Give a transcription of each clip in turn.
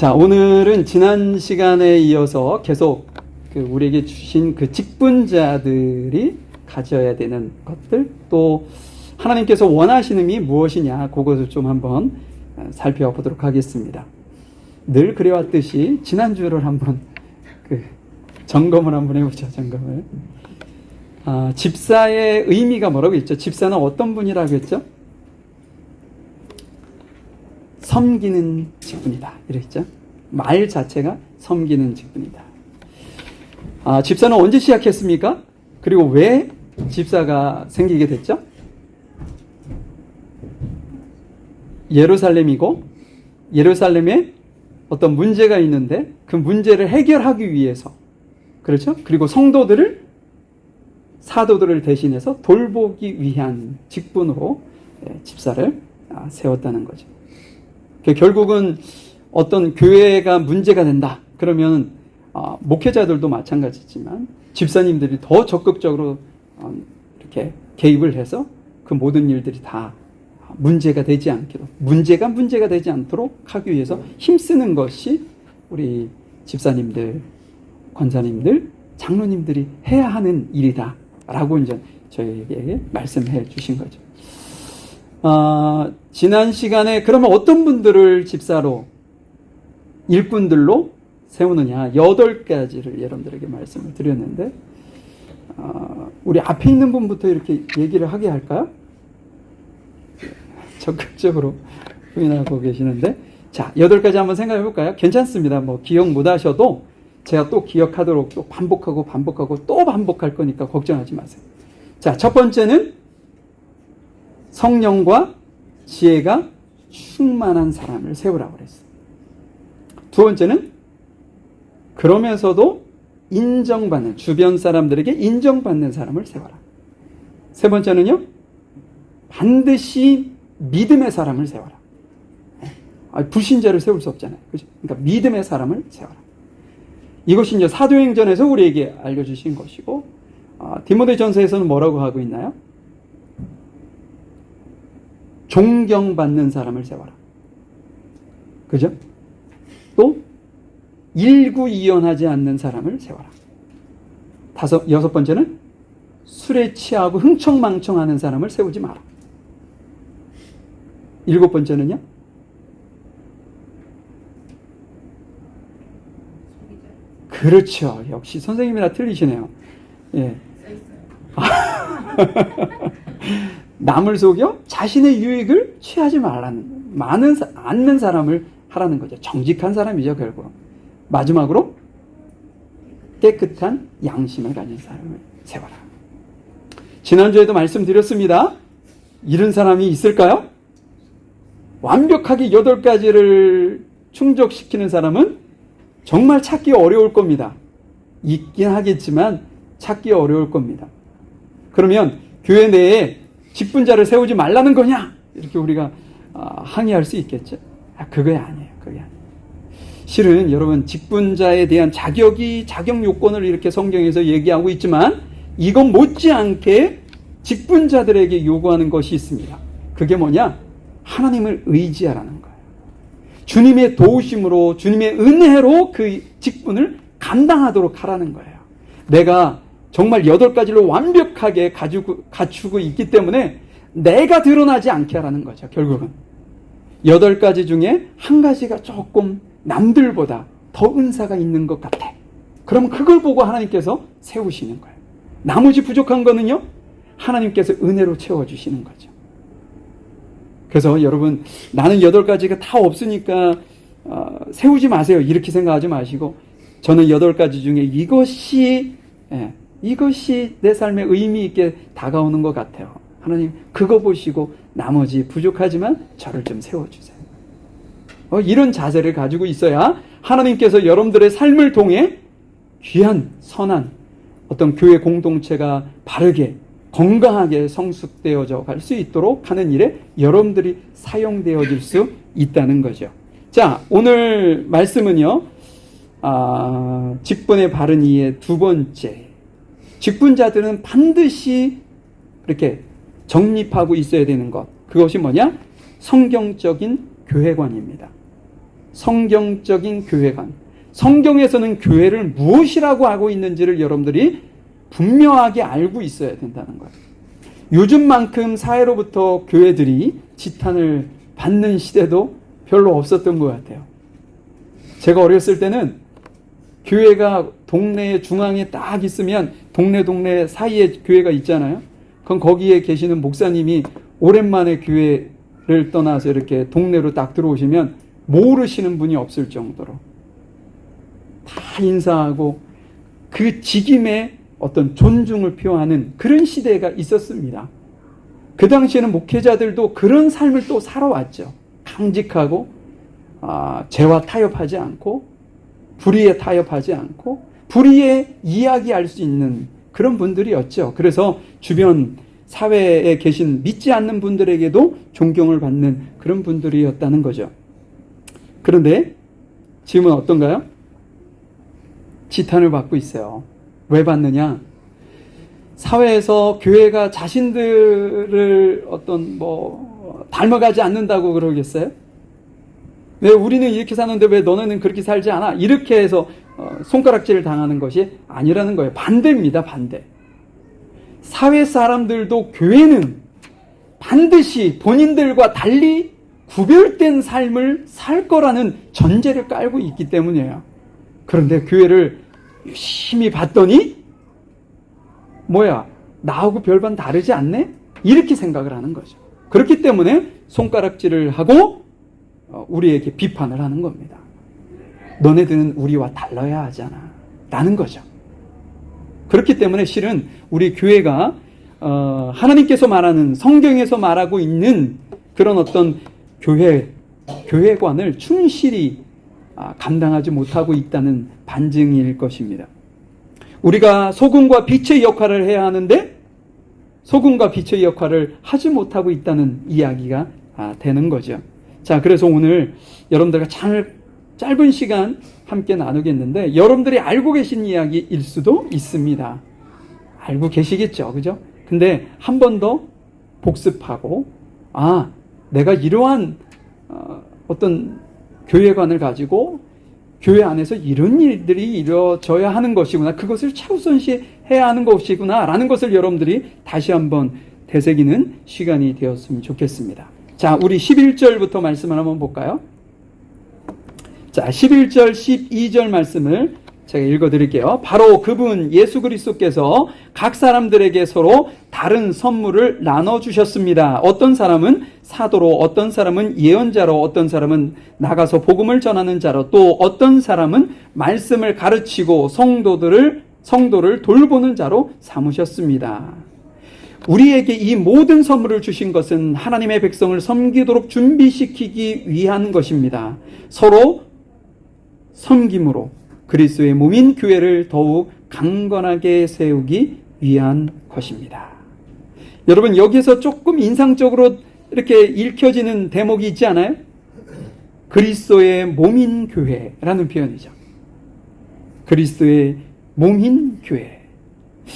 자, 오늘은 지난 시간에 이어서 계속 우리에게 주신 그 직분자들이 가져야 되는 것들, 또 하나님께서 원하시는 게 무엇이냐, 그것을 좀 한번 살펴보도록 하겠습니다. 늘 그래왔듯이 지난주를 한번 점검을 한번 해보죠. 점검을. 집사의 의미가 뭐라고 했죠? 집사는 어떤 분이라고 했죠? 섬기는 직분이다, 이랬죠. 말 자체가 섬기는 직분이다. 집사는 언제 시작했습니까? 그리고 왜 집사가 생기게 됐죠? 예루살렘이고, 예루살렘에 어떤 문제가 있는데 그 문제를 해결하기 위해서, 그렇죠? 그리고 성도들을, 사도들을 대신해서 돌보기 위한 직분으로 집사를 세웠다는 거죠. 결국은 어떤 교회가 문제가 된다 그러면 목회자들도 마찬가지지만 집사님들이 더 적극적으로 이렇게 개입을 해서 그 모든 일들이 다 문제가 되지 않도록, 문제가 되지 않도록 하기 위해서 힘쓰는 것이 우리 집사님들, 권사님들, 장로님들이 해야 하는 일이다 라고 이제 저희에게 말씀해 주신 거죠. 지난 시간에 그러면 어떤 분들을 집사로, 일꾼들로 세우느냐, 8가지를 여러분들에게 말씀을 드렸는데, 우리 앞에 있는 분부터 이렇게 얘기를 하게 할까요? 적극적으로 부인하고 계시는데, 자, 8가지 한번 생각해 볼까요? 괜찮습니다. 뭐 기억 못 하셔도 제가 또 기억하도록 또 반복하고 또 반복할 거니까 걱정하지 마세요. 자, 첫 번째는 성령과 지혜가 충만한 사람을 세우라고 그랬어요. 두 번째는 그러면서도 인정받는, 주변 사람들에게 인정받는 사람을 세워라. 세 번째는요, 반드시 믿음의 사람을 세워라. 불신자를 세울 수 없잖아요. 그죠? 그러니까 믿음의 사람을 세워라. 이것이 이제 사도행전에서 우리에게 알려주신 것이고, 디모데전서에서는 뭐라고 하고 있나요? 존경받는 사람을 세워라. 그죠? 또 일구이연하지 않는 사람을 세워라. 여섯 번째는 술에 취하고 흥청망청하는 사람을 세우지 마라. 일곱 번째는요? 그렇죠. 역시 선생님이라 틀리시네요. 예. 남을 속여 자신의 유익을 취하지 말라는, 않는 사람을 하라는 거죠. 정직한 사람이죠, 결국. 마지막으로 깨끗한 양심을 가진 사람을 세워라. 지난주에도 말씀드렸습니다. 이런 사람이 있을까요? 완벽하게 8가지를 충족시키는 사람은 정말 찾기 어려울 겁니다. 있긴 하겠지만 찾기 어려울 겁니다. 그러면 교회 내에 직분자를 세우지 말라는 거냐? 이렇게 우리가 항의할 수 있겠죠. 그게 아니에요. 실은 여러분, 직분자에 대한 자격 요건을 이렇게 성경에서 얘기하고 있지만 이건 못지않게 직분자들에게 요구하는 것이 있습니다. 그게 뭐냐? 하나님을 의지하라는 거예요. 주님의 도우심으로, 주님의 은혜로 그 직분을 감당하도록 하라는 거예요. 내가 정말 8가지를 완벽하게 갖추고 있기 때문에 내가 드러나지 않게 하라는 거죠. 결국은 8가지 중에 한 가지가 조금 남들보다 더 은사가 있는 것 같아. 그럼 그걸 보고 하나님께서 세우시는 거예요. 나머지 부족한 거는요, 하나님께서 은혜로 채워주시는 거죠. 그래서 여러분, 나는 8가지가 다 없으니까 세우지 마세요, 이렇게 생각하지 마시고, 저는 8가지 중에 이것이 내 삶에 의미 있게 다가오는 것 같아요. 하나님, 그거 보시고 나머지 부족하지만 저를 좀 세워주세요. 이런 자세를 가지고 있어야 하나님께서 여러분들의 삶을 통해 귀한, 선한 어떤 교회 공동체가 바르게, 건강하게 성숙되어져 갈 수 있도록 하는 일에 여러분들이 사용되어질 수 있다는 거죠. 자, 오늘 말씀은요, 직분의 바른 이해 두 번째. 직분자들은 반드시 이렇게 정립하고 있어야 되는 것. 그것이 뭐냐? 성경적인 교회관입니다. 성경적인 교회관. 성경에서는 교회를 무엇이라고 하고 있는지를 여러분들이 분명하게 알고 있어야 된다는 거예요. 요즘만큼 사회로부터 교회들이 지탄을 받는 시대도 별로 없었던 것 같아요. 제가 어렸을 때는 교회가 동네 중앙에 딱 있으면 동네 사이에 교회가 있잖아요. 그럼 거기에 계시는 목사님이 오랜만에 교회를 떠나서 이렇게 동네로 딱 들어오시면 모르시는 분이 없을 정도로 다 인사하고 그 직임에 어떤 존중을 표하는 그런 시대가 있었습니다. 그 당시에는 목회자들도 그런 삶을 또 살아왔죠. 강직하고 죄와 타협하지 않고 불의에 타협하지 않고 불의에 이야기할 수 있는 그런 분들이었죠. 그래서 주변 사회에 계신 믿지 않는 분들에게도 존경을 받는 그런 분들이었다는 거죠. 그런데 지금은 어떤가요? 지탄을 받고 있어요. 왜 받느냐? 사회에서 교회가 자신들을 닮아가지 않는다고 그러겠어요? 왜 우리는 이렇게 사는데 왜 너네는 그렇게 살지 않아? 이렇게 해서 손가락질을 당하는 것이 아니라는 거예요. 반대입니다. 반대. 사회 사람들도 교회는 반드시 본인들과 달리 구별된 삶을 살 거라는 전제를 깔고 있기 때문이에요. 그런데 교회를 열심히 봤더니 나하고 별반 다르지 않네? 이렇게 생각을 하는 거죠. 그렇기 때문에 손가락질을 하고 우리에게 비판을 하는 겁니다. 너네들은 우리와 달라야 하잖아 라는 거죠. 그렇기 때문에 실은 우리 교회가 하나님께서 말하는 성경에서 말하고 있는 그런 어떤 교회관을 충실히 감당하지 못하고 있다는 반증일 것입니다. 우리가 소금과 빛의 역할을 해야 하는데 소금과 빛의 역할을 하지 못하고 있다는 이야기가 되는 거죠. 자, 그래서 오늘 여러분들과 짧은 시간 함께 나누겠는데 여러분들이 알고 계신 이야기일 수도 있습니다. 알고 계시겠죠, 그죠? 근데 한 번 더 복습하고 내가 이러한 어떤 교회관을 가지고 교회 안에서 이런 일들이 이루어져야 하는 것이구나, 그것을 최우선시해야 하는 것이구나 라는 것을 여러분들이 다시 한번 되새기는 시간이 되었으면 좋겠습니다. 자, 우리 11절부터 말씀을 한번 볼까요? 자, 11절 12절 말씀을 제가 읽어드릴게요. 바로 그분 예수 그리스도께서 각 사람들에게 서로 다른 선물을 나눠주셨습니다. 어떤 사람은 사도로, 어떤 사람은 예언자로, 어떤 사람은 나가서 복음을 전하는 자로, 또 어떤 사람은 말씀을 가르치고 성도를 돌보는 자로 삼으셨습니다. 우리에게 이 모든 선물을 주신 것은 하나님의 백성을 섬기도록 준비시키기 위한 것입니다. 서로 섬김으로 그리스도의 몸인 교회를 더욱 강건하게 세우기 위한 것입니다. 여러분, 여기서 조금 인상적으로 이렇게 읽혀지는 대목이 있지 않아요? 그리스도의 몸인 교회라는 표현이죠. 그리스도의 몸인 교회.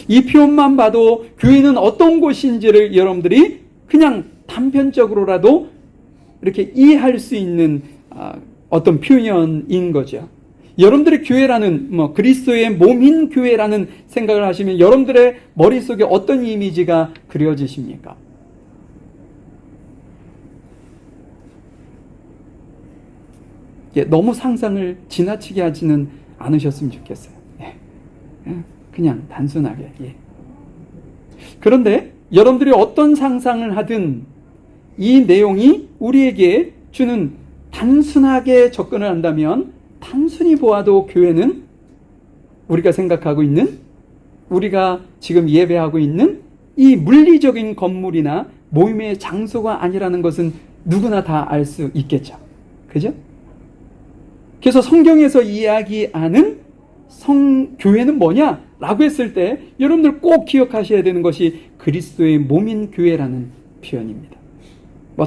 이 표현만 봐도 교회는 어떤 곳인지를 여러분들이 그냥 단편적으로라도 이렇게 이해할 수 있는 어떤 표현인 거죠. 여러분들의 교회라는 그리스도의 몸인 교회라는 생각을 하시면 여러분들의 머릿속에 어떤 이미지가 그려지십니까? 너무 상상을 지나치게 하지는 않으셨으면 좋겠어요. 그냥 단순하게. 그런데 여러분들이 어떤 상상을 하든 이 내용이 우리에게 주는, 단순하게 접근을 한다면 단순히 보아도 교회는 우리가 생각하고 있는, 우리가 지금 예배하고 있는 이 물리적인 건물이나 모임의 장소가 아니라는 것은 누구나 다 알 수 있겠죠. 그죠? 그래서 성경에서 이야기하는 교회는 뭐냐? 라고 했을 때 여러분들 꼭 기억하셔야 되는 것이 그리스도의 몸인 교회라는 표현입니다.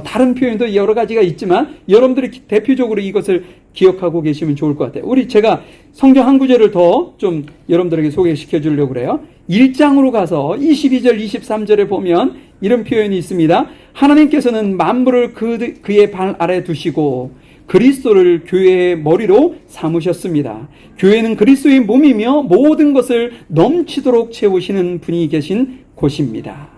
다른 표현도 여러 가지가 있지만 여러분들이 대표적으로 이것을 기억하고 계시면 좋을 것 같아요. 제가 성경 한 구절을 더 좀 여러분들에게 소개시켜 주려고 그래요. 1장으로 가서 22절 23절에 보면 이런 표현이 있습니다. 하나님께서는 만물을 그의 발 아래 두시고 그리스도를 교회의 머리로 삼으셨습니다. 교회는 그리스도의 몸이며 모든 것을 넘치도록 채우시는 분이 계신 곳입니다.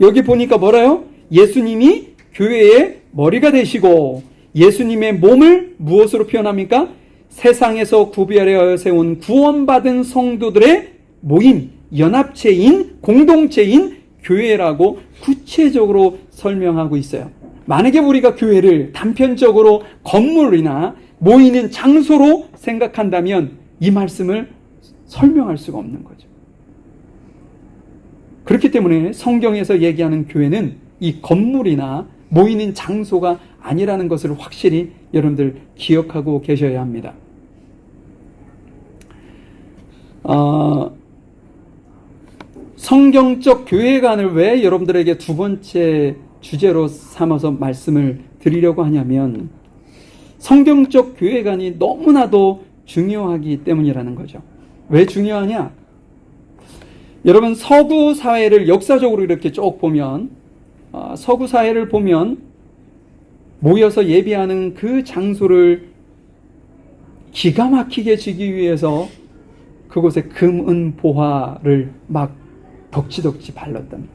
여기 보니까 뭐라요? 예수님이 교회의 머리가 되시고 예수님의 몸을 무엇으로 표현합니까? 세상에서 구별하여 세운 구원받은 성도들의 모임, 연합체인, 공동체인 교회라고 구체적으로 설명하고 있어요. 만약에 우리가 교회를 단편적으로 건물이나 모이는 장소로 생각한다면 이 말씀을 설명할 수가 없는 거죠. 그렇기 때문에 성경에서 얘기하는 교회는 이 건물이나 모이는 장소가 아니라는 것을 확실히 여러분들 기억하고 계셔야 합니다. 성경적 교회관을 왜 여러분들에게 두 번째 주제로 삼아서 말씀을 드리려고 하냐면 성경적 교회관이 너무나도 중요하기 때문이라는 거죠. 왜 중요하냐? 여러분 서구 사회를 역사적으로 이렇게 쭉 보면 서구 사회를 보면 모여서 예배하는 그 장소를 기가 막히게 지기 위해서 그곳에 금, 은, 보화를 막 덕지덕지 발랐답니다.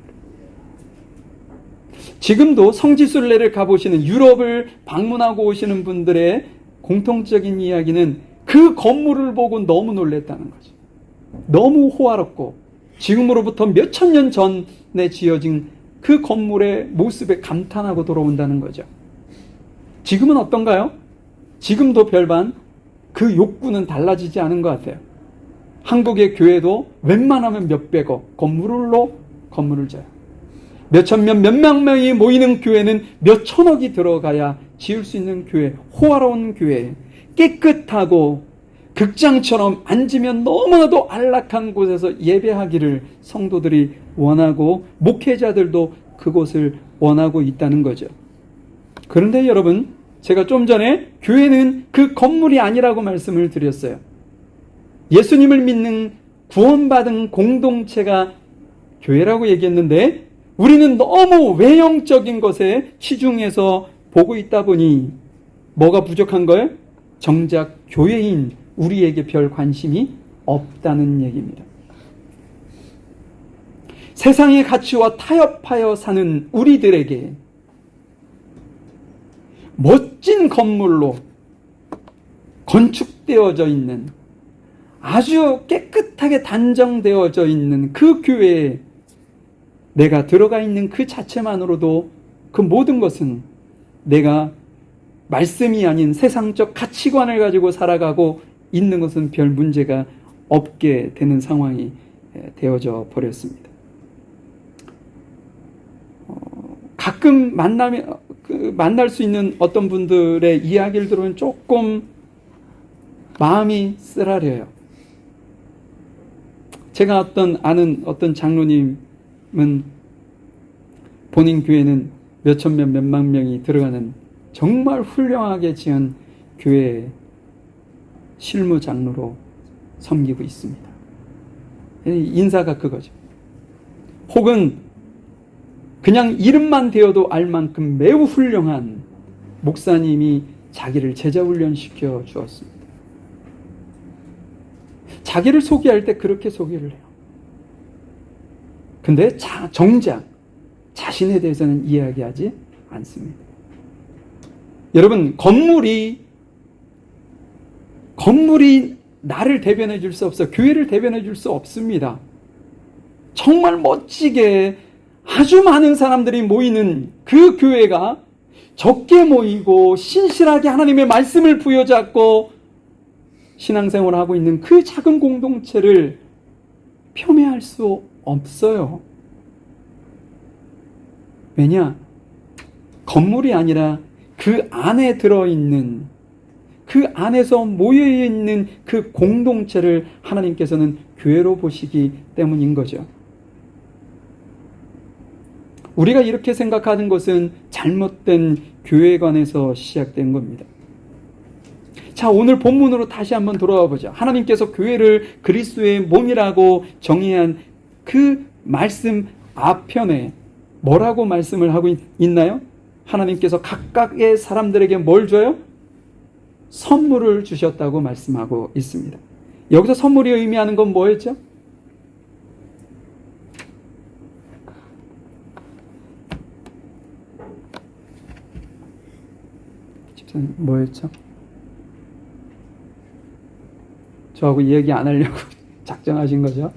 지금도 성지순례를 가보시는 유럽을 방문하고 오시는 분들의 공통적인 이야기는 그 건물을 보고 너무 놀랬다는 거죠. 너무 호화롭고 지금으로부터 몇천 년 전에 지어진 그 건물의 모습에 감탄하고 돌아온다는 거죠. 지금은 어떤가요? 지금도 별반 그 욕구는 달라지지 않은 것 같아요. 한국의 교회도 웬만하면 몇백억 건물을 져요. 몇천 명, 몇만 명이 모이는 교회는 몇천억이 들어가야 지을 수 있는 교회, 호화로운 교회, 깨끗하고 극장처럼 앉으면 너무나도 안락한 곳에서 예배하기를 성도들이 원하고 목회자들도 그곳을 원하고 있다는 거죠. 그런데 여러분, 제가 좀 전에 교회는 그 건물이 아니라고 말씀을 드렸어요. 예수님을 믿는 구원받은 공동체가 교회라고 얘기했는데 우리는 너무 외형적인 것에 치중해서 보고 있다 보니 뭐가 부족한 거예요? 정작 교회인 우리에게 별 관심이 없다는 얘기입니다. 세상의 가치와 타협하여 사는 우리들에게 멋진 건물로 건축되어져 있는 아주 깨끗하게 단정되어져 있는 그 교회에 내가 들어가 있는 그 자체만으로도 그 모든 것은 내가 말씀이 아닌 세상적 가치관을 가지고 살아가고 있는 것은 별 문제가 없게 되는 상황이 되어져 버렸습니다. 가끔 만날 수 있는 어떤 분들의 이야기를 들으면 조금 마음이 쓰라려요. 제가 아는 어떤 장로님은 본인 교회는 몇천 명, 몇만 명이 들어가는 정말 훌륭하게 지은 교회의 실무 장로로 섬기고 있습니다. 인사가 그거죠. 혹은 그냥 이름만 되어도 알 만큼 매우 훌륭한 목사님이 자기를 제자 훈련시켜 주었습니다. 자기를 소개할 때 그렇게 소개를 해요. 근데 정작 자신에 대해서는 이야기하지 않습니다. 여러분, 건물이 나를 대변해 줄 수 없어. 교회를 대변해 줄 수 없습니다. 정말 멋지게 아주 많은 사람들이 모이는 그 교회가 적게 모이고 신실하게 하나님의 말씀을 부여잡고 신앙생활을 하고 있는 그 작은 공동체를 폄훼할 수 없어요. 왜냐? 건물이 아니라 그 안에 들어있는, 그 안에서 모여있는 그 공동체를 하나님께서는 교회로 보시기 때문인 거죠. 우리가 이렇게 생각하는 것은 잘못된 교회관에서 시작된 겁니다. 자, 오늘 본문으로 다시 한번 돌아와 보죠. 하나님께서 교회를 그리스도의 몸이라고 정의한 그 말씀 앞편에 뭐라고 말씀을 하고 있나요? 하나님께서 각각의 사람들에게 뭘 줘요? 선물을 주셨다고 말씀하고 있습니다. 여기서 선물이 의미하는 건 뭐였죠? 집사님, 뭐였죠? 저하고 이야기 안 하려고 작정하신 거죠?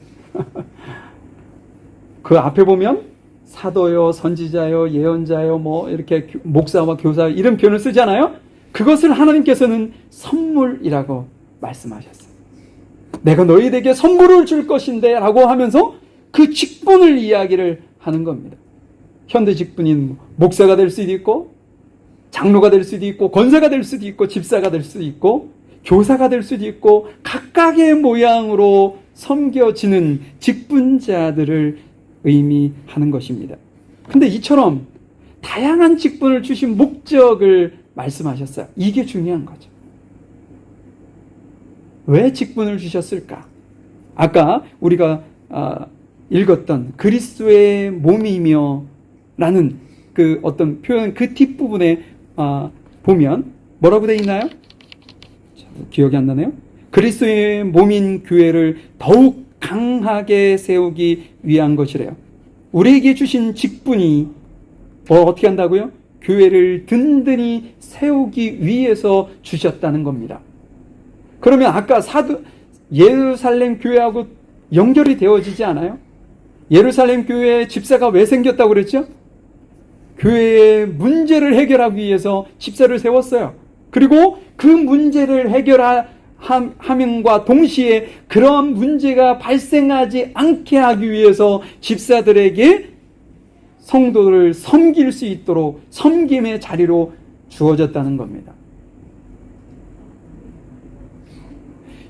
그 앞에 보면 사도요, 선지자요, 예언자요, 뭐 이렇게 목사와 교사 이런 표현을 쓰잖아요. 그것을 하나님께서는 선물이라고 말씀하셨어요. 내가 너희에게 선물을 줄 것인데 라고 하면서 그 직분을 이야기를 하는 겁니다. 현대 직분인 목사가 될 수도 있고, 장로가 될 수도 있고, 권사가 될 수도 있고, 집사가 될 수도 있고, 교사가 될 수도 있고, 각각의 모양으로 섬겨지는 직분자들을 의미하는 것입니다. 근데 이처럼 다양한 직분을 주신 목적을 말씀하셨어요. 이게 중요한 거죠. 왜 직분을 주셨을까? 아까 우리가 읽었던 그리스도의 몸이며 라는 그 어떤 표현, 그 뒷부분에 보면 뭐라고 되어 있나요? 기억이 안 나네요. 그리스도의 몸인 교회를 더욱 강하게 세우기 위한 것이래요. 우리에게 주신 직분이 어떻게 한다고요? 교회를 든든히 세우기 위해서 주셨다는 겁니다. 그러면 아까 예루살렘 교회하고 연결이 되어지지 않아요? 예루살렘 교회의 집사가 왜 생겼다고 그랬죠? 교회의 문제를 해결하기 위해서 집사를 세웠어요. 그리고 그 문제를 해결함과 동시에 그러한 문제가 발생하지 않게 하기 위해서 집사들에게 성도를 섬길 수 있도록 섬김의 자리로 주어졌다는 겁니다.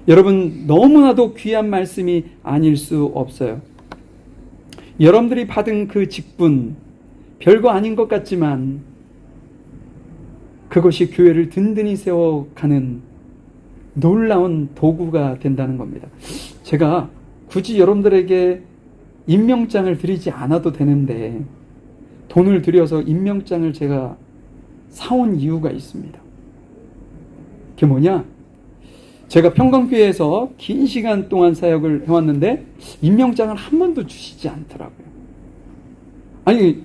여러분, 너무나도 귀한 말씀이 아닐 수 없어요. 여러분들이 받은 그 직분, 별거 아닌 것 같지만 그것이 교회를 든든히 세워가는 놀라운 도구가 된다는 겁니다. 제가 굳이 여러분들에게 임명장을 드리지 않아도 되는데 돈을 들여서 임명장을 제가 사온 이유가 있습니다. 그게 뭐냐? 제가 평강교회에서 긴 시간 동안 사역을 해왔는데 임명장을 한 번도 주시지 않더라고요. 아니,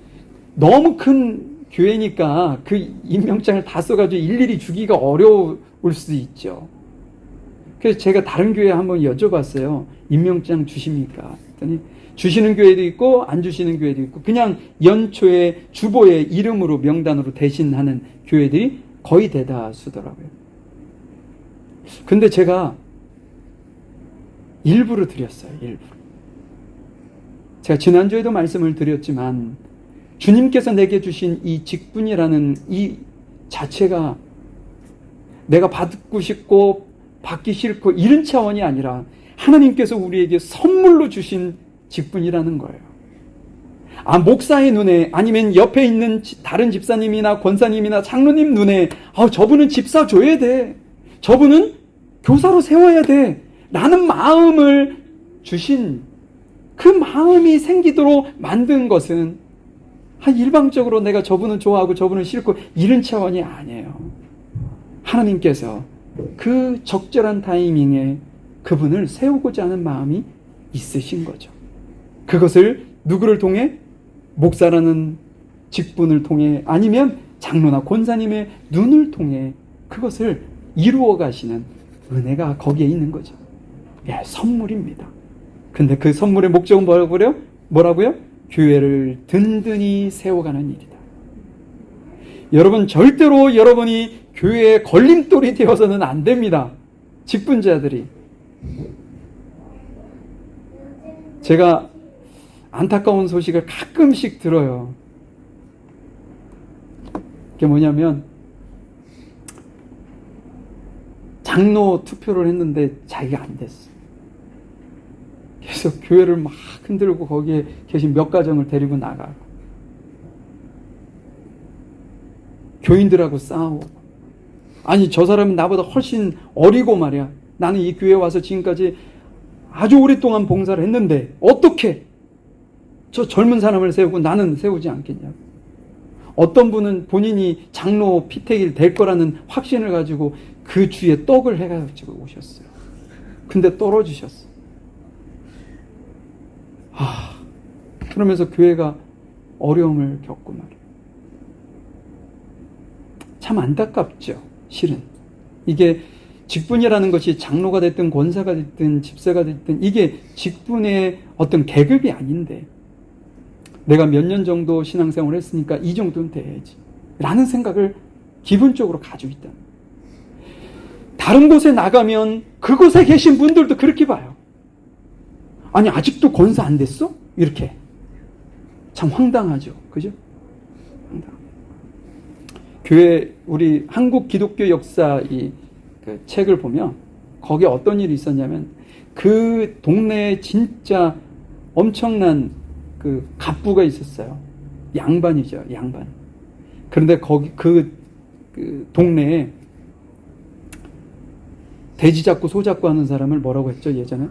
너무 큰 교회니까 그 임명장을 다 써가지고 일일이 주기가 어려울 수도 있죠. 그래서 제가 다른 교회에 한번 여쭤봤어요. 임명장 주십니까? 그랬더니 주시는 교회도 있고 안 주시는 교회도 있고 그냥 연초에 주보의 이름으로 명단으로 대신하는 교회들이 거의 대다수더라고요. 근데 제가 일부러 드렸어요. 일부러. 제가 지난주에도 말씀을 드렸지만 주님께서 내게 주신 이 직분이라는 이 자체가 내가 받고 싶고 받기 싫고 이런 차원이 아니라 하나님께서 우리에게 선물로 주신 직분이라는 거예요. 목사의 눈에 아니면 옆에 있는 다른 집사님이나 권사님이나 장로님 눈에 저분은 집사 줘야 돼. 저분은 교사로 세워야 돼. 라는 마음을 주신 그 마음이 생기도록 만든 것은 일방적으로 내가 저분은 좋아하고 저분은 싫고 이런 차원이 아니에요. 하나님께서 그 적절한 타이밍에 그분을 세우고자 하는 마음이 있으신 거죠. 그것을 누구를 통해? 목사라는 직분을 통해 아니면 장로나 권사님의 눈을 통해 그것을 이루어 가시는 은혜가 거기에 있는 거죠. 선물입니다. 근데 그 선물의 목적은 뭐라고요? 교회를 든든히 세워가는 일이다. 여러분, 절대로 여러분이 교회의 걸림돌이 되어서는 안 됩니다. 직분자들이. 제가 안타까운 소식을 가끔씩 들어요. 그게 뭐냐면 장로 투표를 했는데 자기가 안 됐어. 그래서 교회를 막 흔들고 거기에 계신 몇 가정을 데리고 나가고 교인들하고 싸우고 아니 저 사람은 나보다 훨씬 어리고 말이야. 나는 이 교회에 와서 지금까지 아주 오랫동안 봉사를 했는데 어떻게 저 젊은 사람을 세우고 나는 세우지 않겠냐고. 어떤 분은 본인이 장로 피택이 될 거라는 확신을 가지고 그 주에 떡을 해가지고 오셨어요. 근데 떨어지셨어요. 그러면서 교회가 어려움을 겪고 말이에요. 참 안타깝죠, 실은. 이게 직분이라는 것이 장로가 됐든 권사가 됐든 집사가 됐든 이게 직분의 어떤 계급이 아닌데 내가 몇 년 정도 신앙생활을 했으니까 이 정도는 돼야지 라는 생각을 기본적으로 가지고 있다. 다른 곳에 나가면 그곳에 계신 분들도 그렇게 봐요. 아니 아직도 권사 안 됐어? 이렇게. 참 황당하죠. 그죠? 교회 우리 한국 기독교 역사 그 책을 보면 거기에 어떤 일이 있었냐면 그 동네에 진짜 엄청난 그 갑부가 있었어요. 양반이죠, 양반. 그런데 거기 그 동네에 돼지 잡고 소 잡고 하는 사람을 뭐라고 했죠, 예전에?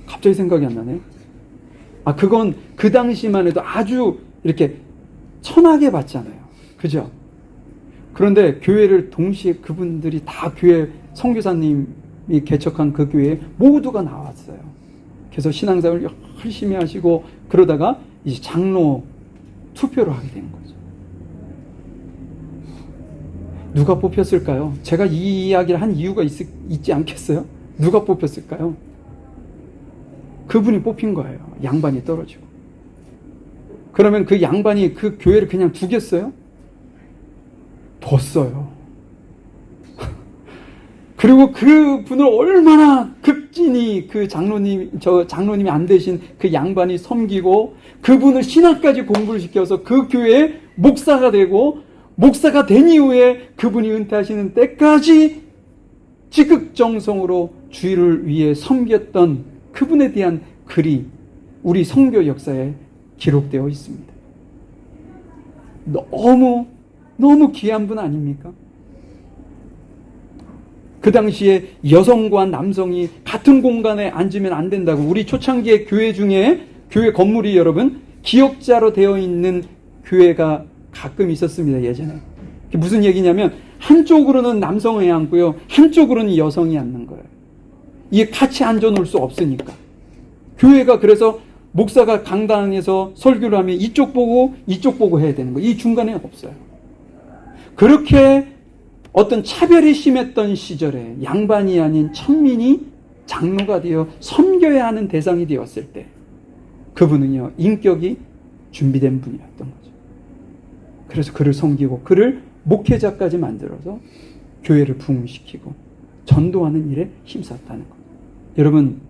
갑자기 생각이 안 나네요. 그건 그 당시만 해도 아주 이렇게 천하게 봤잖아요. 그죠? 그런데 교회를 동시에 그분들이 다 교회 선교사님이 개척한 그 교회에 모두가 나왔어요. 그래서 신앙생활을 열심히 하시고 그러다가 이제 장로 투표를 하게 된 거죠. 누가 뽑혔을까요? 제가 이 이야기를 한 이유가 있지 않겠어요? 누가 뽑혔을까요? 그분이 뽑힌 거예요. 양반이 떨어지고. 그러면 그 양반이 그 교회를 그냥 두겠어요? 뒀어요. 그리고 그 분을 얼마나 극진히 그 장로님이 안 되신 그 양반이 섬기고 그분을 신학까지 공부를 시켜서 그 교회의 목사가 되고 목사가 된 이후에 그분이 은퇴하시는 때까지 지극정성으로 주의를 위해 섬겼던 그분에 대한 글이 우리 선교 역사에 기록되어 있습니다. 너무 귀한 분 아닙니까? 그 당시에 여성과 남성이 같은 공간에 앉으면 안 된다고 우리 초창기의 교회 중에 교회 건물이 여러분 기역자로 되어 있는 교회가 가끔 있었습니다. 예전에. 그게 무슨 얘기냐면 한쪽으로는 남성이 앉고요. 한쪽으로는 여성이 앉는 거예요. 이게 같이 앉아놓을 수 없으니까. 교회가 그래서 목사가 강당에서 설교를 하면 이쪽 보고 해야 되는 거예요. 이 중간에 없어요. 그렇게 어떤 차별이 심했던 시절에 양반이 아닌 천민이 장로가 되어 섬겨야 하는 대상이 되었을 때 그분은요 인격이 준비된 분이었던 거죠. 그래서 그를 섬기고 그를 목회자까지 만들어서 교회를 부흥시키고 전도하는 일에 힘썼다는 것. 여러분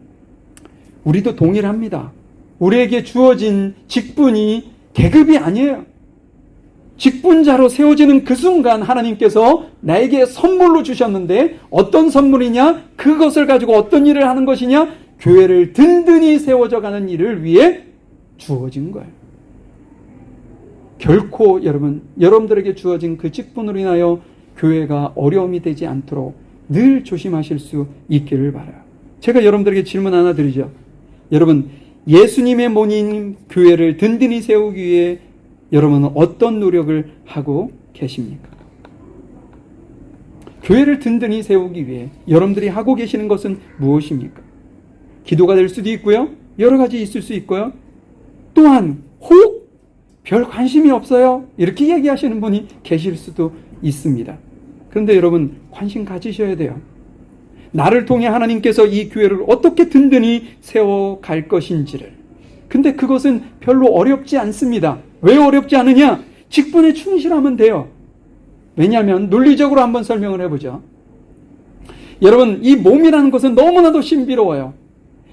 우리도 동일합니다. 우리에게 주어진 직분이 계급이 아니에요. 직분자로 세워지는 그 순간 하나님께서 나에게 선물로 주셨는데 어떤 선물이냐? 그것을 가지고 어떤 일을 하는 것이냐? 교회를 든든히 세워져 가는 일을 위해 주어진 거예요. 결코 여러분들에게 주어진 그 직분으로 인하여 교회가 어려움이 되지 않도록 늘 조심하실 수 있기를 바라요. 제가 여러분들에게 질문 하나 드리죠. 여러분 예수님의 모인 교회를 든든히 세우기 위해 여러분은 어떤 노력을 하고 계십니까? 교회를 든든히 세우기 위해 여러분들이 하고 계시는 것은 무엇입니까? 기도가 될 수도 있고요. 여러 가지 있을 수 있고요. 또한 혹 별 관심이 없어요. 이렇게 얘기하시는 분이 계실 수도 있습니다. 그런데 여러분 관심 가지셔야 돼요. 나를 통해 하나님께서 이 교회를 어떻게 든든히 세워갈 것인지를. 근데 그것은 별로 어렵지 않습니다. 왜 어렵지 않으냐? 직분에 충실하면 돼요. 왜냐하면 논리적으로 한번 설명을 해보죠. 여러분 이 몸이라는 것은 너무나도 신비로워요.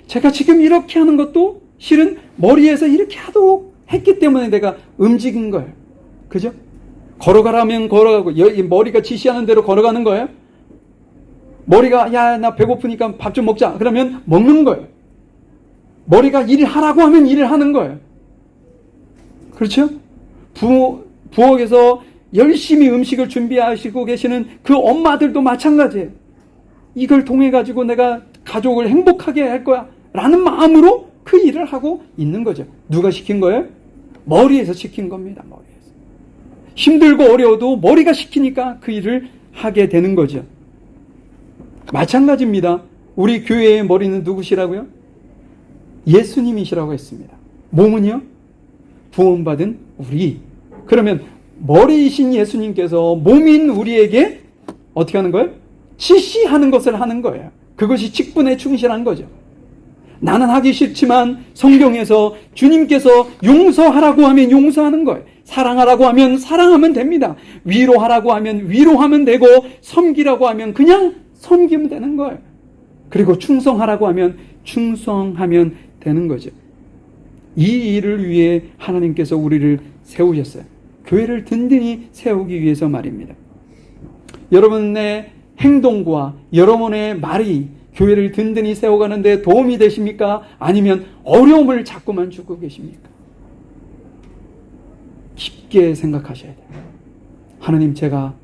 제가 지금 이렇게 하는 것도 실은 머리에서 이렇게 하도록 했기 때문에 내가 움직인 거예요. 그죠? 걸어가라면 걸어가고 머리가 지시하는 대로 걸어가는 거예요. 머리가 나 배고프니까 밥 좀 먹자. 그러면 먹는 거예요. 머리가 일을 하라고 하면 일을 하는 거예요. 그렇죠? 부엌에서 열심히 음식을 준비하시고 계시는 그 엄마들도 마찬가지예요. 이걸 통해 가지고 내가 가족을 행복하게 할 거야 라는 마음으로 그 일을 하고 있는 거죠. 누가 시킨 거예요? 머리에서 시킨 겁니다. 머리에서. 힘들고 어려워도 머리가 시키니까 그 일을 하게 되는 거죠. 마찬가지입니다. 우리 교회의 머리는 누구시라고요? 예수님이시라고 했습니다. 몸은요? 구원받은 우리. 그러면 머리이신 예수님께서 몸인 우리에게 어떻게 하는 거예요? 지시하는 것을 하는 거예요. 그것이 직분에 충실한 거죠. 나는 하기 싫지만 성경에서 주님께서 용서하라고 하면 용서하는 거예요. 사랑하라고 하면 사랑하면 됩니다. 위로하라고 하면 위로하면 되고, 섬기라고 하면 그냥 섬기면 되는 거예요. 그리고 충성하라고 하면 충성하면 되는 거죠. 이 일을 위해 하나님께서 우리를 세우셨어요. 교회를 든든히 세우기 위해서 말입니다. 여러분의 행동과 여러분의 말이 교회를 든든히 세워가는 데 도움이 되십니까? 아니면 어려움을 자꾸만 주고 계십니까? 깊게 생각하셔야 돼요. 하나님, 제가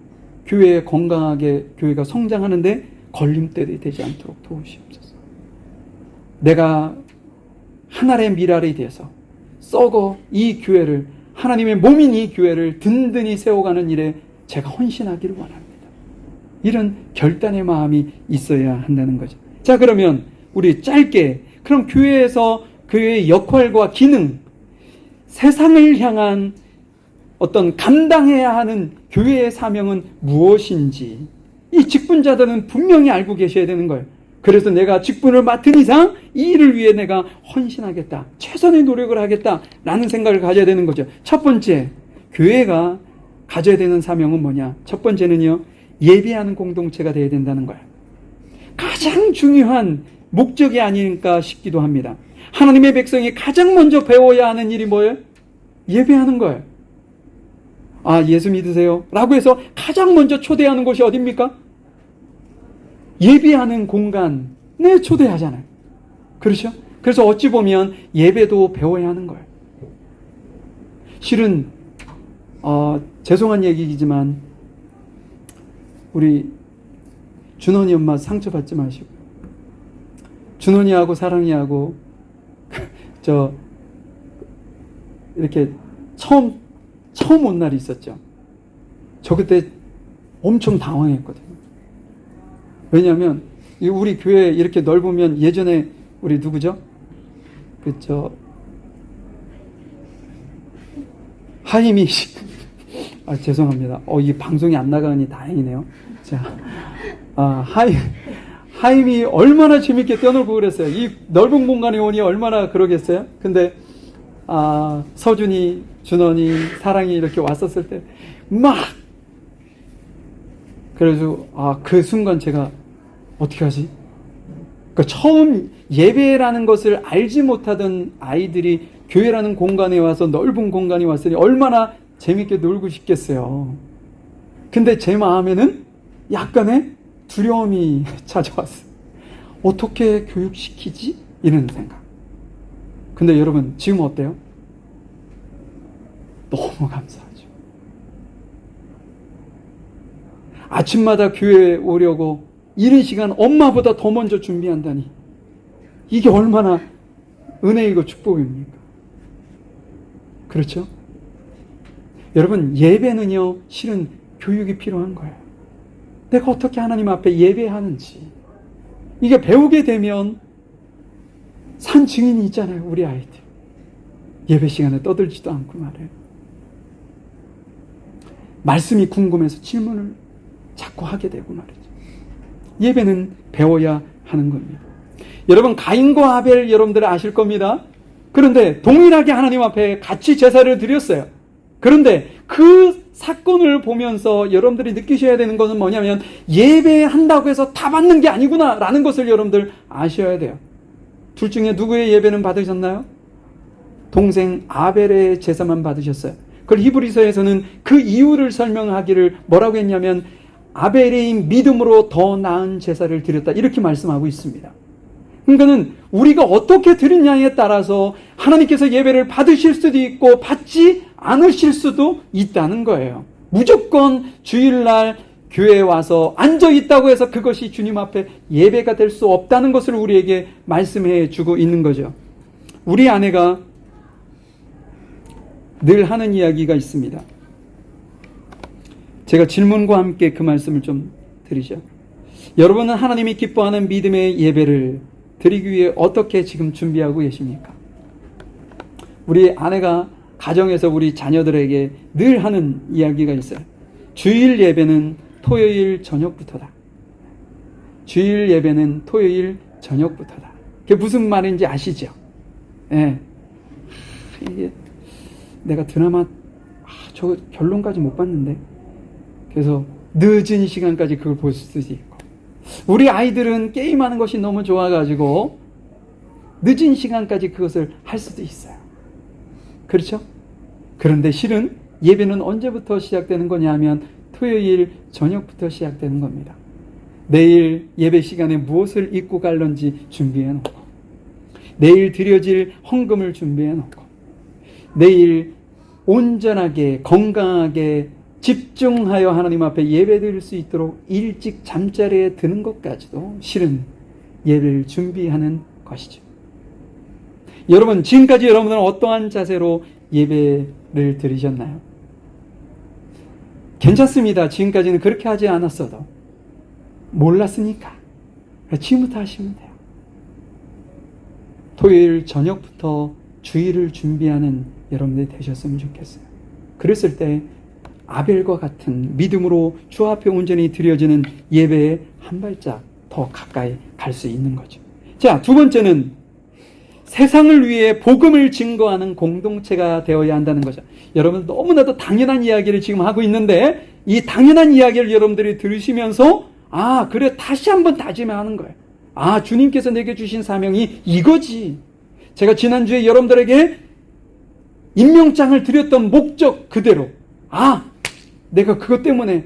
교회에 건강하게, 교회가 성장하는데 걸림돌이 되지 않도록 도우시옵소서. 내가 하나의 미랄이 되어서 썩어 이 교회를, 하나님의 몸인 이 교회를 든든히 세워가는 일에 제가 헌신하기를 원합니다. 이런 결단의 마음이 있어야 한다는 거죠. 자, 그러면 우리 짧게, 그럼 교회에서 교회의 역할과 기능, 세상을 향한 어떤 감당해야 하는 교회의 사명은 무엇인지 이 직분자들은 분명히 알고 계셔야 되는 거예요. 그래서 내가 직분을 맡은 이상 이 일을 위해 내가 헌신하겠다, 최선의 노력을 하겠다 라는 생각을 가져야 되는 거죠. 첫 번째, 교회가 가져야 되는 사명은 뭐냐? 첫 번째는요, 예배하는 공동체가 되어야 된다는 거예요. 가장 중요한 목적이 아닐까 싶기도 합니다. 하나님의 백성이 가장 먼저 배워야 하는 일이 뭐예요? 예배하는 거예요. 아, 예수 믿으세요? 라고 해서 가장 먼저 초대하는 곳이 어디입니까? 예배하는 공간에 초대하잖아요. 그렇죠? 그래서 어찌 보면 예배도 배워야 하는 거예요. 실은 죄송한 얘기이지만 우리 준원이 엄마 상처받지 마시고, 준원이하고 사랑이하고 이렇게 처음 온 날이 있었죠. 저 그때 엄청 당황했거든요. 왜냐하면 우리 교회 이렇게 넓으면, 예전에 우리 누구죠? 하임이 죄송합니다. 이 방송이 안 나가니 다행이네요. 자, 하임이 얼마나 재밌게 뛰어놀고 그랬어요. 이 넓은 공간에 오니 얼마나 그러겠어요? 근데 서준이, 준원이, 사랑이 이렇게 왔었을 때 막, 그래서 그 순간 제가 어떻게 하지? 그러니까 처음 예배라는 것을 알지 못하던 아이들이 교회라는 공간에 와서, 넓은 공간에 왔으니 얼마나 재밌게 놀고 싶겠어요. 근데 제 마음에는 약간의 두려움이 찾아왔어요. 어떻게 교육시키지? 이런 생각. 근데 여러분, 지금 어때요? 너무 감사하죠. 아침마다 교회에 오려고 이른 시간 엄마보다 더 먼저 준비한다니, 이게 얼마나 은혜이고 축복입니까? 그렇죠? 여러분, 예배는요, 실은 교육이 필요한 거예요. 내가 어떻게 하나님 앞에 예배하는지 이게 배우게 되면, 산 증인이 있잖아요. 우리 아이들 예배 시간에 떠들지도 않고 말해요. 말씀이 궁금해서 질문을 자꾸 하게 되고 말이죠. 예배는 배워야 하는 겁니다. 여러분, 가인과 아벨 여러분들 아실 겁니다. 그런데 동일하게 하나님 앞에 같이 제사를 드렸어요. 그런데 그 사건을 보면서 여러분들이 느끼셔야 되는 것은 뭐냐면, 예배한다고 해서 다 받는 게 아니구나 라는 것을 여러분들 아셔야 돼요. 둘 중에 누구의 예배는 받으셨나요? 동생 아벨의 제사만 받으셨어요. 그걸 히브리서에서는 그 이유를 설명하기를 뭐라고 했냐면, 아벨의 믿음으로 더 나은 제사를 드렸다, 이렇게 말씀하고 있습니다. 그러니까는 우리가 어떻게 드리냐에 따라서 하나님께서 예배를 받으실 수도 있고 받지 않으실 수도 있다는 거예요. 무조건 주일날 교회에 와서 앉아 있다고 해서 그것이 주님 앞에 예배가 될 수 없다는 것을 우리에게 말씀해 주고 있는 거죠. 우리 아내가 늘 하는 이야기가 있습니다. 제가 질문과 함께 그 말씀을 좀 드리죠. 여러분은 하나님이 기뻐하는 믿음의 예배를 드리기 위해 어떻게 지금 준비하고 계십니까? 우리 아내가 가정에서 우리 자녀들에게 늘 하는 이야기가 있어요. 주일 예배는 토요일 저녁부터다. 주일 예배는 토요일 저녁부터다. 그게 무슨 말인지 아시죠? 예. 이게 내가 드라마 저 결론까지 못 봤는데, 그래서 늦은 시간까지 그걸 볼 수도 있고, 우리 아이들은 게임하는 것이 너무 좋아가지고 늦은 시간까지 그것을 할 수도 있어요. 그렇죠? 그런데 실은 예배는 언제부터 시작되는 거냐 하면 토요일 저녁부터 시작되는 겁니다. 내일 예배 시간에 무엇을 입고 갈런지 준비해 놓고, 내일 드려질 헌금을 준비해 놓고, 내일 온전하게 건강하게 집중하여 하나님 앞에 예배 드릴 수 있도록 일찍 잠자리에 드는 것까지도 실은 예배를 준비하는 것이죠. 여러분, 지금까지 여러분은 어떠한 자세로 예배를 드리셨나요? 괜찮습니다. 지금까지는 그렇게 하지 않았어도. 몰랐으니까. 지금부터 하시면 돼요. 토요일 저녁부터 주일을 준비하는 여러분들이 되셨으면 좋겠어요. 그랬을 때 아벨과 같은 믿음으로 주 앞에 온전히 드려지는 예배에 한 발짝 더 가까이 갈 수 있는 거죠. 자, 두 번째는 세상을 위해 복음을 증거하는 공동체가 되어야 한다는 거죠. 여러분, 너무나도 당연한 이야기를 지금 하고 있는데, 이 당연한 이야기를 여러분들이 들으시면서 그래, 다시 한번 다짐하는 거예요. 주님께서 내게 주신 사명이 이거지. 제가 지난주에 여러분들에게 임명장을 드렸던 목적 그대로, 내가 그것 때문에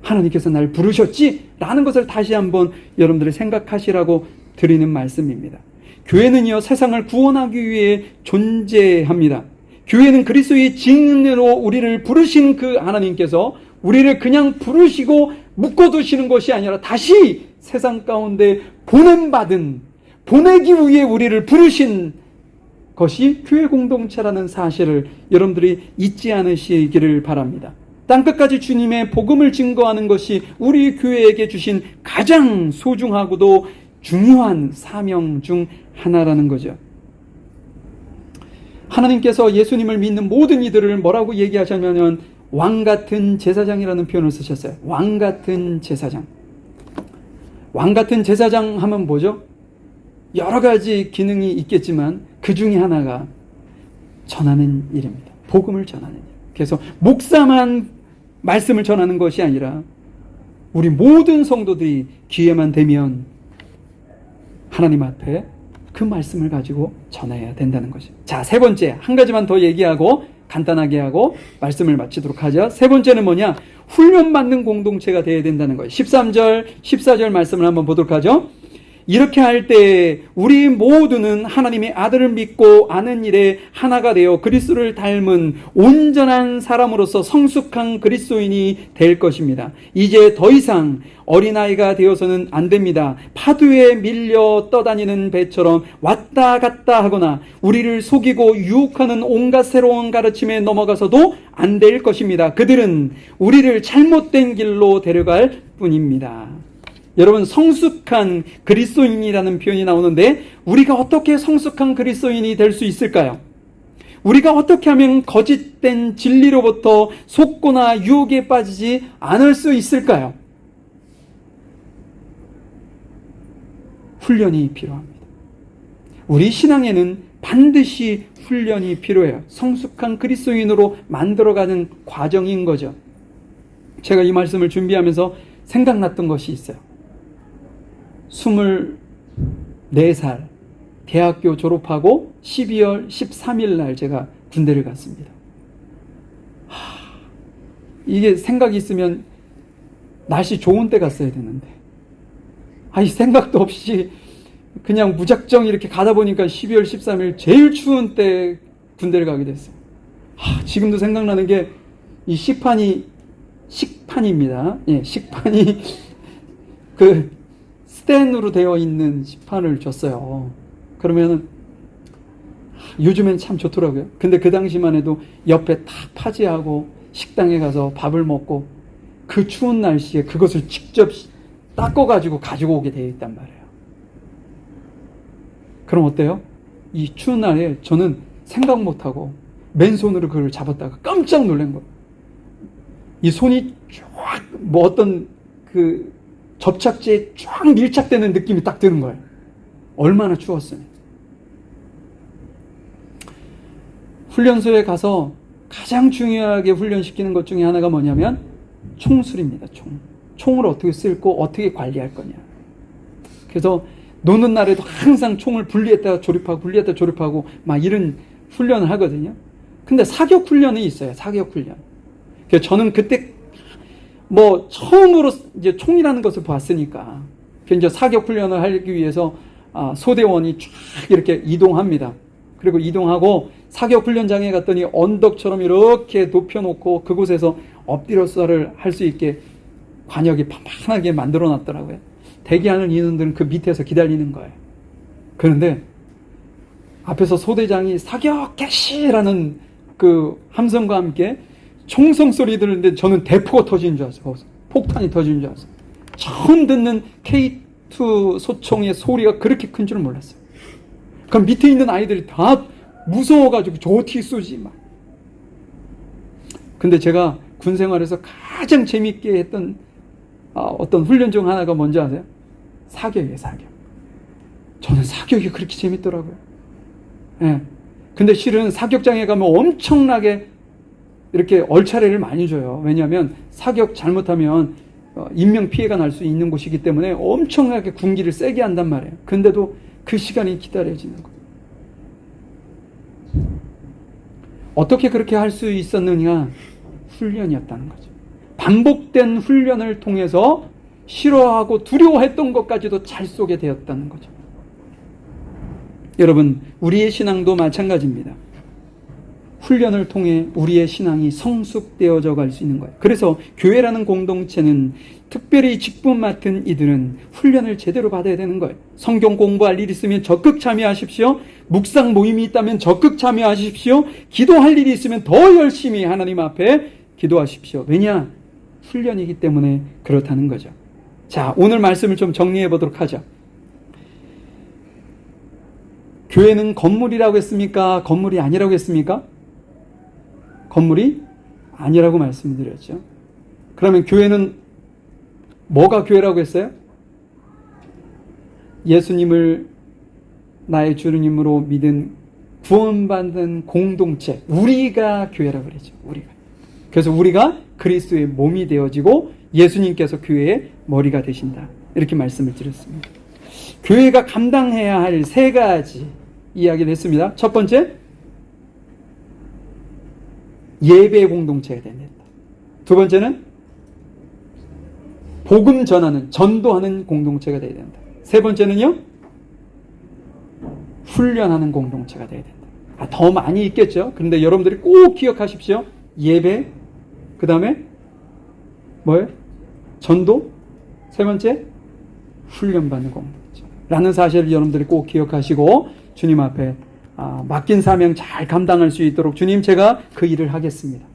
하나님께서 날 부르셨지? 라는 것을 다시 한번 여러분들이 생각하시라고 드리는 말씀입니다. 교회는요, 세상을 구원하기 위해 존재합니다. 교회는 그리스도의 증인으로 우리를 부르신 그 하나님께서 우리를 그냥 부르시고 묶어두시는 것이 아니라 다시 세상 가운데 보내기 위해 우리를 부르신 것이 교회 공동체라는 사실을 여러분들이 잊지 않으시기를 바랍니다. 땅끝까지 주님의 복음을 증거하는 것이 우리 교회에게 주신 가장 소중하고도 중요한 사명 중 하나라는 거죠. 하나님께서 예수님을 믿는 모든 이들을 뭐라고 얘기하셨냐면 왕같은 제사장이라는 표현을 쓰셨어요. 왕같은 제사장. 왕같은 제사장 하면 뭐죠? 여러 가지 기능이 있겠지만 그 중에 하나가 전하는 일입니다. 복음을 전하는 일. 그래서 목사만 말씀을 전하는 것이 아니라 우리 모든 성도들이 기회만 되면 하나님 앞에 그 말씀을 가지고 전해야 된다는 거죠. 자, 세 번째, 한 가지만 더 얘기하고 간단하게 하고 말씀을 마치도록 하죠. 세 번째는 뭐냐? 훈련받는 공동체가 되어야 된다는 거예요. 13절, 14절 말씀을 한번 보도록 하죠. 이렇게 할 때 우리 모두는 하나님의 아들을 믿고 아는 일에 하나가 되어 그리스도를 닮은 온전한 사람으로서 성숙한 그리스도인이 될 것입니다. 이제 더 이상 어린아이가 되어서는 안 됩니다. 파도에 밀려 떠다니는 배처럼 왔다 갔다 하거나 우리를 속이고 유혹하는 온갖 새로운 가르침에 넘어가서도 안 될 것입니다. 그들은 우리를 잘못된 길로 데려갈 뿐입니다. 여러분, 성숙한 그리스도인이라는 표현이 나오는데 우리가 어떻게 성숙한 그리스도인이 될 수 있을까요? 우리가 어떻게 하면 거짓된 진리로부터 속거나 유혹에 빠지지 않을 수 있을까요? 훈련이 필요합니다. 우리 신앙에는 반드시 훈련이 필요해요. 성숙한 그리스도인으로 만들어가는 과정인 거죠. 제가 이 말씀을 준비하면서 생각났던 것이 있어요. 24살 대학교 졸업하고 12월 13일 날 제가 군대를 갔습니다. 이게 생각이 있으면 날씨 좋은 때 갔어야 되는데 이 생각도 없이 그냥 무작정 이렇게 가다 보니까 12월 13일 제일 추운 때 군대를 가게 됐어요. 지금도 생각나는 게 이 식판입니다. 예, 식판이 그 스텐으로 되어 있는 식판을 줬어요. 그러면은 요즘엔 참 좋더라고요. 근데 그 당시만 해도 옆에 다 파지하고 식당에 가서 밥을 먹고 그 추운 날씨에 그것을 직접 닦아가지고 가지고 오게 되어 있단 말이에요. 그럼 어때요? 이 추운 날에 저는 생각 못하고 맨손으로 그걸 잡았다가 깜짝 놀란 거예요. 이 손이 쫙 뭐 어떤 그 접착제에 쫙 밀착되는 느낌이 딱 드는 거예요. 얼마나 추웠어요. 훈련소에 가서 가장 중요하게 훈련시키는 것 중에 하나가 뭐냐면 총술입니다. 총을 어떻게 쓸고 어떻게 관리할 거냐. 그래서 노는 날에도 항상 총을 분리했다가 조립하고 막 이런 훈련을 하거든요. 근데 사격 훈련이 있어요. 사격 훈련. 그래서 저는 그때 뭐 처음으로 이제 총이라는 것을 봤으니까 이제 사격 훈련을 하기 위해서 소대원이 쫙 이렇게 이동합니다. 그리고 이동하고 사격 훈련장에 갔더니 언덕처럼 이렇게 높여놓고 그곳에서 엎드려 썰을 할 수 있게 관역이 판판하게 만들어 놨더라고요. 대기하는 인원들은 그 밑에서 기다리는 거예요. 그런데 앞에서 소대장이 사격 개시라는 그 함성과 함께 총성 소리 들었는데 저는 대포가 터지는 줄 알았어요. 폭탄이 터지는 줄 알았어요. 처음 듣는 K2 소총의 소리가 그렇게 큰 줄은 몰랐어요. 그럼 밑에 있는 아이들이 다 무서워가지고 저 어떻게 쏘지 막. 근데 제가 군 생활에서 가장 재밌게 했던 어떤 훈련 중 하나가 뭔지 아세요? 사격이에요, 사격. 저는 사격이 그렇게 재밌더라고요. 예. 근데 실은 사격장에 가면 엄청나게 이렇게 얼차례를 많이 줘요. 왜냐하면 사격 잘못하면 인명피해가 날 수 있는 곳이기 때문에 엄청나게 군기를 세게 한단 말이에요. 근데도 그 시간이 기다려지는 거예요. 어떻게 그렇게 할 수 있었느냐? 훈련이었다는 거죠. 반복된 훈련을 통해서 싫어하고 두려워했던 것까지도 잘 쏘게 되었다는 거죠. 여러분, 우리의 신앙도 마찬가지입니다. 훈련을 통해 우리의 신앙이 성숙되어져 갈 수 있는 거예요. 그래서 교회라는 공동체는 특별히 직분 맡은 이들은 훈련을 제대로 받아야 되는 거예요. 성경 공부할 일 있으면 적극 참여하십시오. 묵상 모임이 있다면 적극 참여하십시오. 기도할 일이 있으면 더 열심히 하나님 앞에 기도하십시오. 왜냐? 훈련이기 때문에 그렇다는 거죠. 자, 오늘 말씀을 좀 정리해 보도록 하죠. 교회는 건물이라고 했습니까? 건물이 아니라고 했습니까? 건물이 아니라고 말씀드렸죠. 그러면 교회는 뭐가 교회라고 했어요? 예수님을 나의 주님으로 믿은 구원받는 공동체, 우리가 교회라고 그랬죠. 우리가. 그래서 우리가 그리스도의 몸이 되어지고 예수님께서 교회의 머리가 되신다. 이렇게 말씀을 드렸습니다. 교회가 감당해야 할 세 가지 이야기를 했습니다. 첫 번째, 예배 공동체가 된다. 두 번째는 복음 전하는, 전도하는 공동체가 되어야 된다. 세 번째는요, 훈련하는 공동체가 되어야 된다. 더 많이 있겠죠. 그런데 여러분들이 꼭 기억하십시오. 예배, 그 다음에 뭐예요? 전도, 세 번째 훈련받는 공동체 라는 사실을 여러분들이 꼭 기억하시고 주님 앞에 맡긴 사명 잘 감당할 수 있도록 주님, 제가 그 일을 하겠습니다.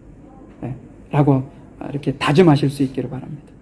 네, 라고 이렇게 다짐하실 수 있기를 바랍니다.